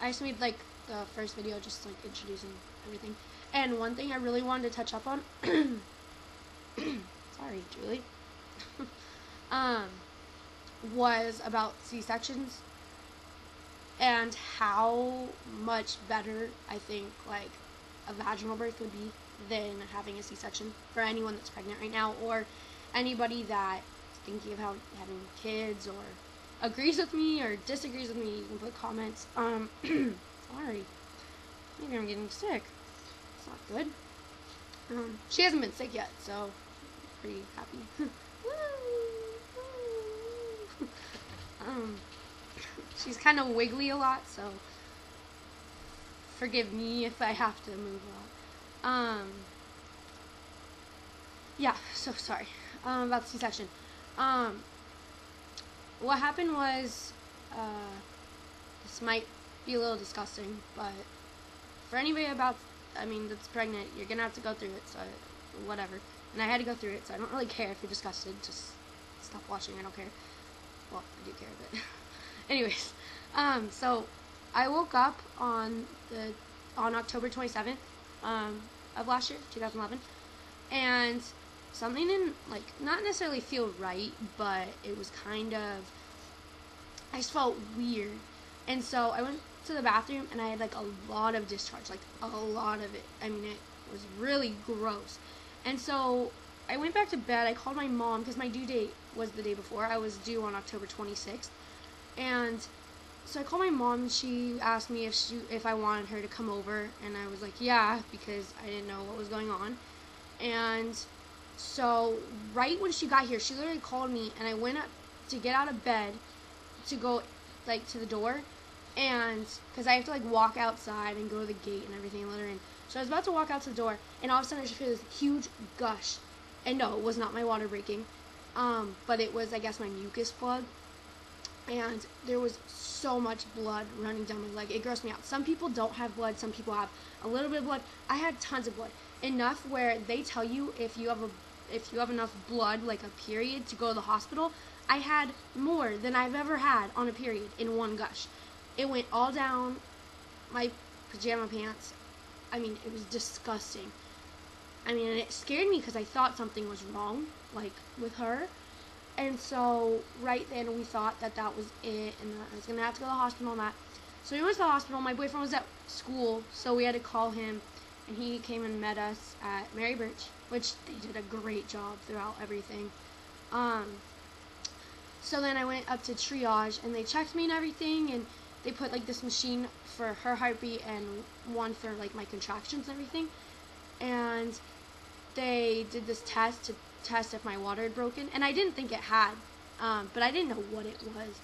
I just made like the first video just like introducing everything. And one thing I really wanted to touch up on, sorry, Julie, was about C-sections and how much better I think like a vaginal birth would be than having a C-section for anyone that's pregnant right now, or anybody that's thinking of having kids, or agrees with me or disagrees with me. You can put comments. Sorry, maybe I'm getting sick. It's not good. She hasn't been sick yet, so I'm pretty happy. She's kind of wiggly a lot, so forgive me if I have to move a lot. Yeah, so sorry. About the C-section. What happened was, this might be a little disgusting, but for anybody that's pregnant, you're gonna have to go through it, so whatever. And I had to go through it, so I don't really care if you're disgusted. Just stop watching. I don't care. Well, I do care, but anyways. So I woke up on October 27th of last year, 2011, and something didn't, like, not necessarily feel right, but it was kind of, I just felt weird. And so I went to the bathroom, and I had like a lot of discharge, like a lot of it. I mean, it was really gross. And so I went back to bed. I called my mom because my due date was the day before. I was due on October 26th. And so I called my mom, and she asked me if I wanted her to come over, and I was like, yeah, because I didn't know what was going on. And so right when she got here, she literally called me, and I went up to get out of bed to go like to the door, and because I have to like walk outside and go to the gate and everything and let her in. So I was about to walk out to the door, and all of a sudden I just feel this huge gush. And no, it was not my water breaking, but it was, I guess, my mucus plug. And there was so much blood running down my leg. It grossed me out. Some people don't have blood. Some people have a little bit of blood. I had tons of blood, enough where they tell you if you have enough blood, like a period, to go to the hospital. I had more than I've ever had on a period in one gush. It went all down my pajama pants. I mean, it was disgusting. I mean, and it scared me because I thought something was wrong, like, with her. And so, right then, we thought that was it, and that I was going to have to go to the hospital and that. So we went to the hospital. My boyfriend was at school, so we had to call him, and he came and met us at Mary Birch, which they did a great job throughout everything. So then I went up to triage, and they checked me and everything, and they put like this machine for her heartbeat and one for like my contractions and everything. And they did this test to test if my water had broken, and I didn't think it had, but I didn't know what it was.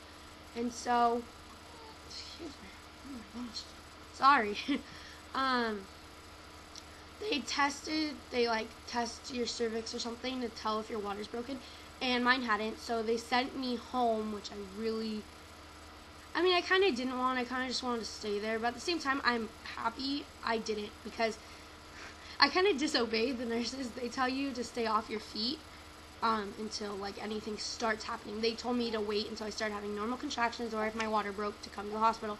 And so, excuse me, oh my gosh, sorry. They like test your cervix or something to tell if your water's broken, and mine hadn't, so they sent me home, which I kind of didn't want. I kind of just wanted to stay there, but at the same time, I'm happy I didn't, because I kind of disobeyed the nurses. They tell you to stay off your feet until like anything starts happening. They told me to wait until I started having normal contractions, or if my water broke, to come to the hospital.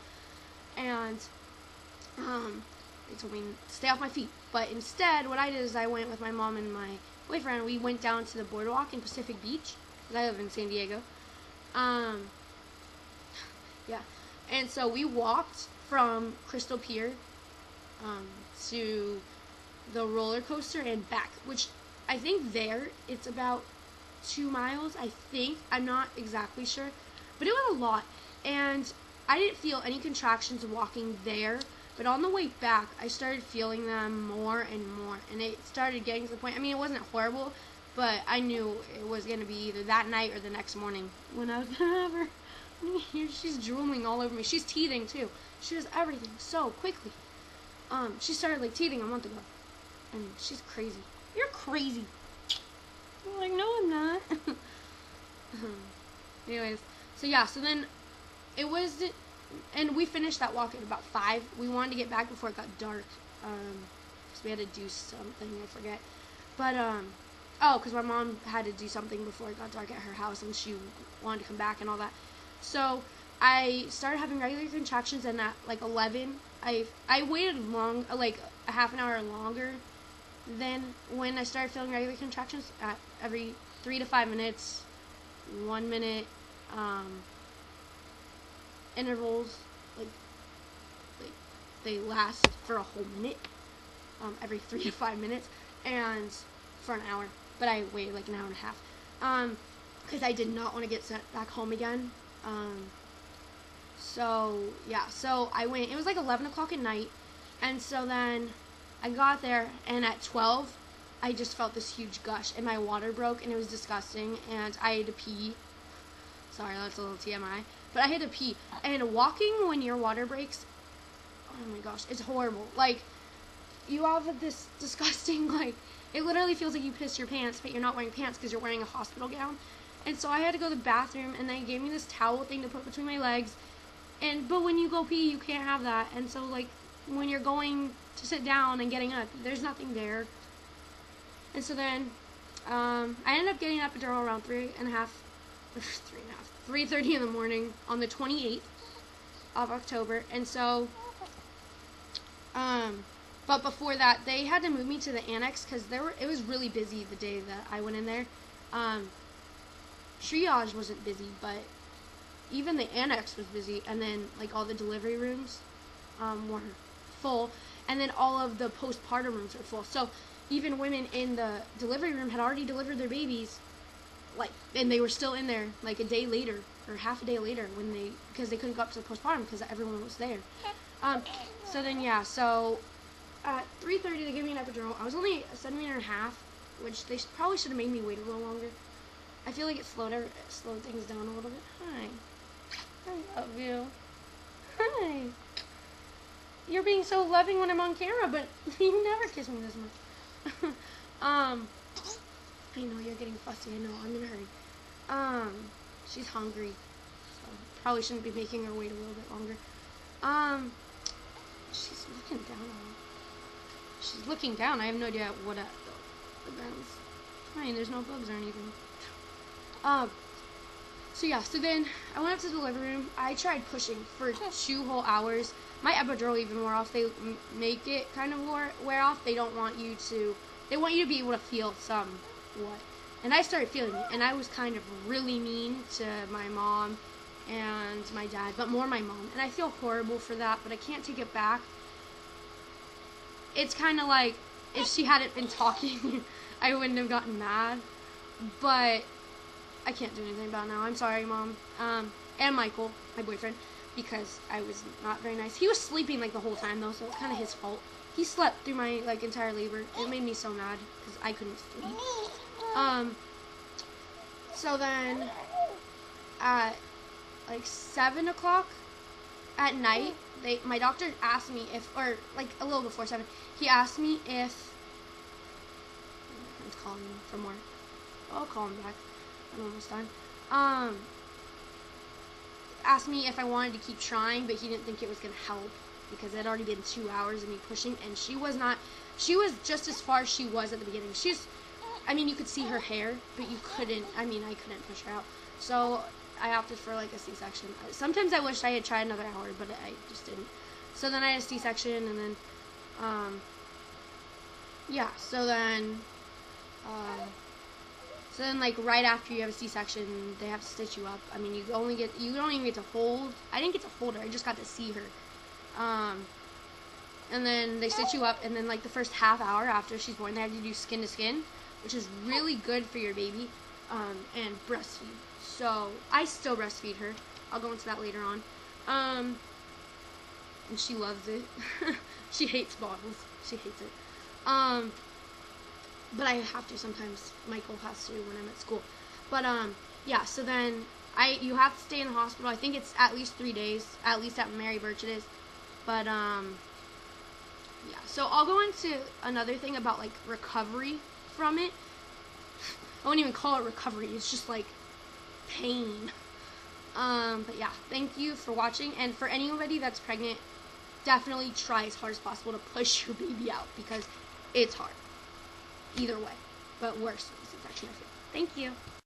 And they told me to stay off my feet. But instead, what I did is I went with my mom and my boyfriend. We went down to the boardwalk in Pacific Beach, because I live in San Diego. Yeah. And so we walked from Crystal Pier to the roller coaster and back, which I think there it's about 2 miles, I think. I'm not exactly sure, but it was a lot. And I didn't feel any contractions walking there, but on the way back I started feeling them more and more, and it started getting to the point, I mean, it wasn't horrible, but I knew it was going to be either that night or the next morning when I was going to have her. She's drooling all over me. She's teething too. She does everything so quickly. She started like teething a month ago, and she's crazy. You're crazy. I'm like, no, I'm not. Anyways, so yeah, so then it was, and we finished that walk at about 5. We wanted to get back before it got dark, because we had to do something, I forget. But because my mom had to do something before it got dark at her house, and she wanted to come back and all that. So I started having regular contractions, and at like 11, I waited like a half an hour longer than when I started feeling regular contractions. At every 3 to 5 minutes, 1 minute intervals, like they last for a whole minute, every 3 to 5 minutes, and for an hour. But I waited like an hour and a half, because I did not want to get sent back home again. So yeah, so I went. It was like 11 o'clock at night, and so then I got there, and at 12, I just felt this huge gush, and my water broke, and it was disgusting, and I had to pee. Sorry, that's a little TMI, but I had to pee. And walking when your water breaks, oh my gosh, it's horrible. Like, you have this disgusting, like, it literally feels like you pissed your pants, but you're not wearing pants because you're wearing a hospital gown. And so I had to go to the bathroom, and they gave me this towel thing to put between my legs. But when you go pee, you can't have that. And so, like, when you're going to sit down and getting up, there's nothing there. And so then, I ended up getting an epidural around 3:30 in the morning on the 28th of October. And so, but before that, they had to move me to the annex because it was really busy the day that I went in there. Triage wasn't busy, but even the annex was busy, and then like all the delivery rooms were full, and then all of the postpartum rooms were full. So even women in the delivery room had already delivered their babies, like, and they were still in there like a day later or half a day later because they couldn't go up to the postpartum because everyone was there. So then yeah, so at 3:30 they gave me an epidural. I was only a centimeter and a half, which they probably should have made me wait a little longer. I feel like it slowed things down a little bit. Hi. I love you. Hi. You're being so loving when I'm on camera, but you never kiss me this much. I know you're getting fussy. I know. I'm in a hurry. She's hungry, so probably shouldn't be making her wait a little bit longer. She's looking down on me. She's looking down. I have no idea what the ground's fine. There's no bugs or anything. So yeah, so then I went up to the delivery room. I tried pushing for 2 whole hours. My epidural even wore off. They make it kind of wear off. They want you to be able to feel somewhat. And I started feeling it, and I was kind of really mean to my mom and my dad, but more my mom. And I feel horrible for that, but I can't take it back. It's kind of like if she hadn't been talking, I wouldn't have gotten mad. But I can't do anything about it now. I'm sorry, Mom. And Michael, my boyfriend, because I was not very nice. He was sleeping like the whole time though, so it's kind of his fault. He slept through my like entire labor. It made me so mad because I couldn't sleep. So then at like 7 o'clock at night, my doctor asked me or like a little before 7, he asked me if he's calling me from work. I'll call him back. I'm almost done. Asked me if I wanted to keep trying, but he didn't think it was gonna help because it had already been 2 hours of me pushing, and she was just as far as she was at the beginning. I mean, you could see her hair, but you couldn't, I couldn't push her out. So I opted for like a C-section. Sometimes I wish I had tried another hour, but I just didn't. So then I had a C-section, and then, yeah, so then like right after you have a C-section, they have to stitch you up. I mean, you don't even get to hold. I didn't get to hold her. I just got to see her. And then they stitch you up, and then like the first half hour after she's born, they have to do skin to skin, which is really good for your baby, and breastfeed. So I still breastfeed her. I'll go into that later on. And she loves it. She hates bottles. She hates it. But I have to sometimes. Michael has to when I'm at school. But yeah. So then you have to stay in the hospital. I think it's at least 3 days. At least at Mary Birch it is. But yeah. So I'll go into another thing about like recovery from it. I won't even call it recovery. It's just like pain. But yeah. Thank you for watching. And for anybody that's pregnant, definitely try as hard as possible to push your baby out because it's hard. Either way, but worse with C-section, I feel. Thank you.